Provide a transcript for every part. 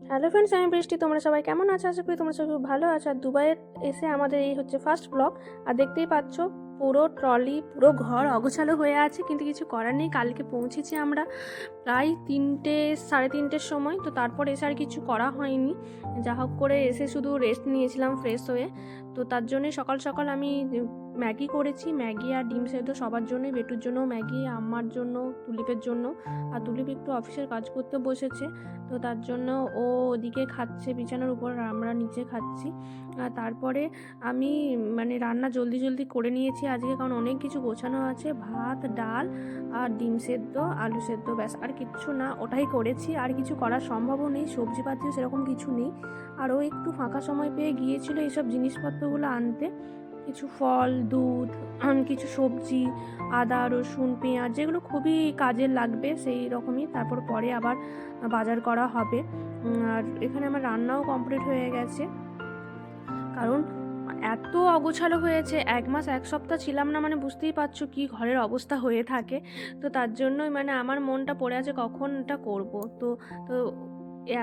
Hello friends, আমি বৃষ্টি। তোমরা সবাই কেমন আছো? আশা করি তোমরা সবাই খুব ভালো আছো। আর দুবাইয়ের এসে আমাদের এই হচ্ছে ফার্স্ট ব্লগ। আর দেখতেই পাচ্ছ পুরো ট্রলি, পুরো ঘর অগোছালো হয়ে আছে, কিন্তু কিছু করার নেই। কালকে পৌঁছেছি আমরা প্রায় 3টে, সাড়ে 3টের সময়। তো তারপর এসে আর কিছু করা হয়নি। যা হোক করে এসে শুধু রেস্ট নিয়েছিলাম ফ্রেশ হয়ে। তো তার জন্যে সকাল সকাল আমি ম্যাগি করেছি, ম্যাগি আর ডিম সেদ্ধ সবার জন্যই, বেটুর জন্য ম্যাগি, আমার জন্য, তুলিপের জন্য। আর তুলিপ একটু অফিসের কাজ করতে বসেছে, তো তার জন্য ও ওদিকে খাচ্ছে বিছানার উপর, আর আমরা নিচে খাচ্ছি। আর তারপরে আমি রান্না জলদি জলদি করে নিয়েছি আজকে, কারণ অনেক কিছু গোছানো আছে। ভাত, ডাল আর ডিম সেদ্ধ, আলু সেদ্ধ, ব্যাস আর কিচ্ছু না। ওটাই করেছি, আর কিছু করার সম্ভবও নেই। সবজিপাতিও সেরকম কিছু নেই। আরও একটু ফাঁকা সময় পেয়ে গিয়েছিল এইসব জিনিসপত্রগুলো আনতে, কিছু ফল, দুধ, কিছু সবজি, আদা, রসুন, পেঁয়াজ, যেগুলো খুবই কাজে লাগবে সেই রকমই। তারপর পরে আবার বাজার করা হবে। আর এখানে আমার রান্নাও কমপ্লিট হয়ে গেছে, কারণ এত অগোছালো হয়েছে। 1 মাস 1 সপ্তাহ ছিলাম না, বুঝতেই পারছো কি ঘরের অবস্থা হয়ে থাকে। তো তার জন্যই আমার মনটা পড়ে আছে কখন এটা করবো। তো তো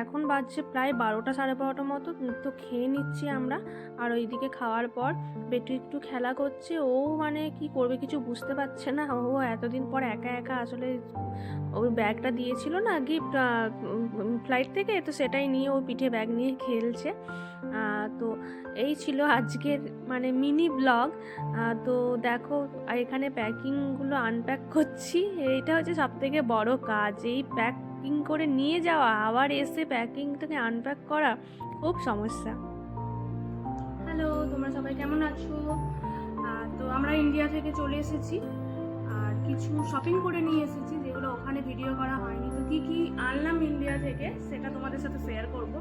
এখন বাজছে প্রায় 12টা, সাড়ে 12টার মতো। তো খেয়ে নিচ্ছি আমরা। আর ওইদিকে খাওয়ার পর বেটু একটু খেলা করছে। ও কি করবে কিছু বুঝতে পারছে না। ও এতদিন পর একা একা আসলে ওর ব্যাগটা দিয়েছিল না গিফট ফ্লাইট থেকে, তো সেটাই নিয়ে ও পিঠে ব্যাগ নিয়ে খেলছে। তো এই ছিল আজকের মিনি ব্লগ। তো দেখো, এখানে প্যাকিংগুলো আনপ্যাক করছি। এইটা হচ্ছে সবথেকে বড় কাজ, এই প্যাকিং করে নিয়ে যাওয়া, আবার এসে প্যাকিংটাকে আনপ্যাক করা খুব সমস্যা। হ্যালো, তোমরা সবাই কেমন আছো? তো আমরা ইন্ডিয়া থেকে চলে এসেছি, আর কিছু শপিং করে নিয়ে এসেছি, যেগুলো ওখানে ভিডিও করা হয়নি। তো কি কি আনলাম ইন্ডিয়া থেকে সেটা তোমাদের সাথে শেয়ার করব।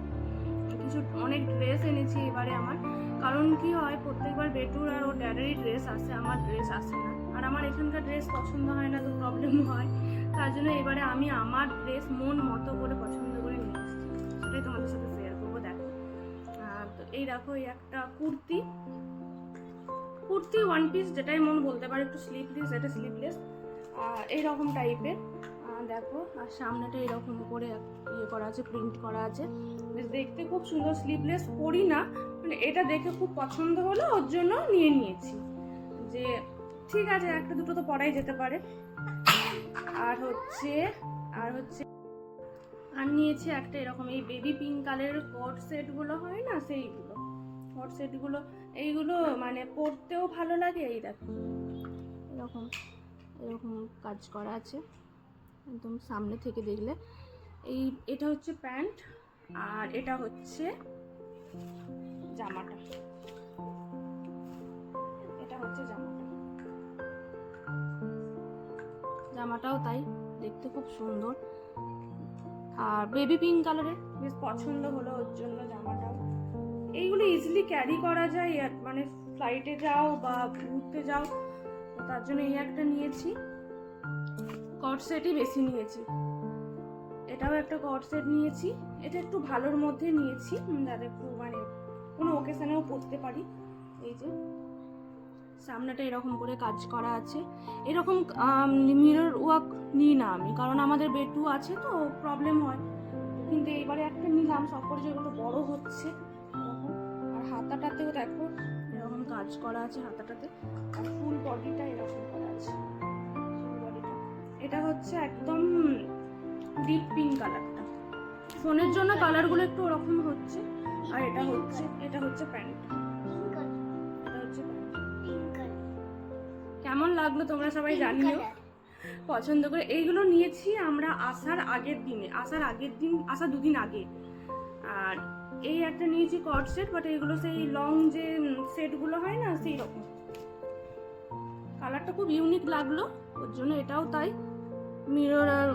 কিছু অনেক ড্রেস এনেছি এবারে আমার, কারণ কি হয়, প্রত্যেকবার বেটুর আর ওর ড্যাডারই ড্রেস আসে, আমার ড্রেস আসে না। আর আমার এখানকার ড্রেস পছন্দ হয় না, তো প্রবলেম হয়। তার জন্য এবারে আমি আমার ড্রেস মন মতো করে পছন্দ করে নিয়ে এসেছি, সেটাই তোমাদের সাথে শেয়ার করবো। দেখো, তো এই দেখো, এই একটা কুর্তি ওয়ান পিস, যেটাই মন বলতে পারে, একটু স্লিভলেস, এটা স্লিভলেস এইরকম টাইপের। দেখো, আর সামনেটা এরকম করে ইয়ে করা আছে, প্রিন্ট করা আছে, বেশ দেখতে খুব সুন্দর। স্লিভলেস পরি না, এটা দেখে খুব পছন্দ হলো, ওর জন্য নিয়ে নিয়েছি, যে ঠিক আছে একটা দুটো তো পরাই যেতে পারে। আর নিয়েছি একটা এরকম, এই বেবি পিঙ্ক কালারের কোট সেটগুলো হয় না, সেইগুলো কোট সেটগুলো। এইগুলো পরতেও ভালো লাগে। এই দেখো, এরকম এরকম কাজ করা আছে একদম সামনে থেকে দেখলে। এটা হচ্ছে প্যান্ট, আর এটা হচ্ছে জামাটা। জামাটাও তাই, দেখতে খুব সুন্দর, আর বেবি পিঙ্ক কালারের, বেশ পছন্দ হলো ওর জন্য জামাটাও। এইগুলো ইজিলি ক্যারি করা যায়, ফ্লাইটে যাও বা ঘুরতে যাও, তার জন্য এই একটা নিয়েছি। কট সেটই বেশি নিয়েছি। এটাও একটা কট সেট নিয়েছি, এটা একটু ভালোর মধ্যে নিয়েছি, যাতে একটু কোনো ওকেশনেও পরতে পারি। এই যে সামনেটা এরকম করে কাজ করা আছে। এরকম মিরর ওয়ার্ক নিই না আমি, কারণ আমাদের বেটু আছে তো প্রবলেম হয়। কিন্তু এইবারে একটা নিলাম, সব করে যেগুলো বড় হচ্ছে এরকম। আর হাতাটাতেও দেখো এরকম কাজ করা আছে, হাতাটাতে। আর ফুল বডিটা এরকম করা আছে, এটা হচ্ছে একদম ডিপ পিঙ্ক কালারটা। ফোনের জন্য কালারগুলো একটু ওরকম হচ্ছে। আর এটা হচ্ছে প্যান্ট। কেমন লাগলো তোমরা সবাই জানিও পছন্দ করে। এইগুলো নিয়েছি আমরা আসার 2 দিন আগে। আর এই একটা নিয়েছি কট সেট, বাট এগুলো সেই লং যে সেটগুলো হয় না, সেই রকম। কালারটা খুব ইউনিক লাগলো, ওর জন্য এটাও তাই। মিরর আর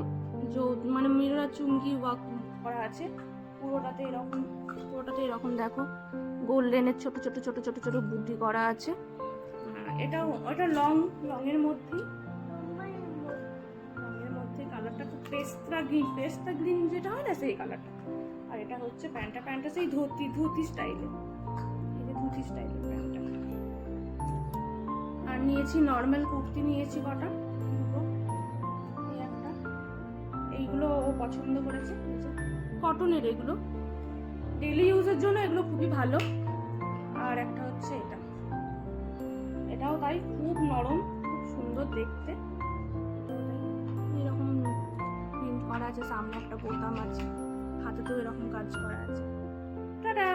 মিরর আর চুমকি ওয়ার্ক করা আছে পুরোটাতে এরকম দেখো, গোল্ডেনের ছোট ছোট ছোট ছোট ছোট বুটি করা আছে। ওটা লং এর মধ্যে কালারটা খুব পেস্তা গ্রিন যেটা হয় না, সেই কালারটা। আর এটা হচ্ছে প্যান্টটা সেই ধুতি স্টাইলের, এই যে ধুতি স্টাইলের প্যান্টটা। আর নিয়েছি নর্মাল কুর্তি, নিয়েছি কটা, এই একটা। এইগুলো ও পছন্দ করেছে, কটনের, এগুলো ডেইলি ইউজের জন্য এগুলো খুবই ভালো। আর একটা হচ্ছে এটাও তাই, খুব নরম, খুব সুন্দর দেখতে। এরকম প্রিন্ট করা আছে, সামনে একটা বোতাম আছে, হাতেতেও এরকম কাজ করা আছে। টাটা।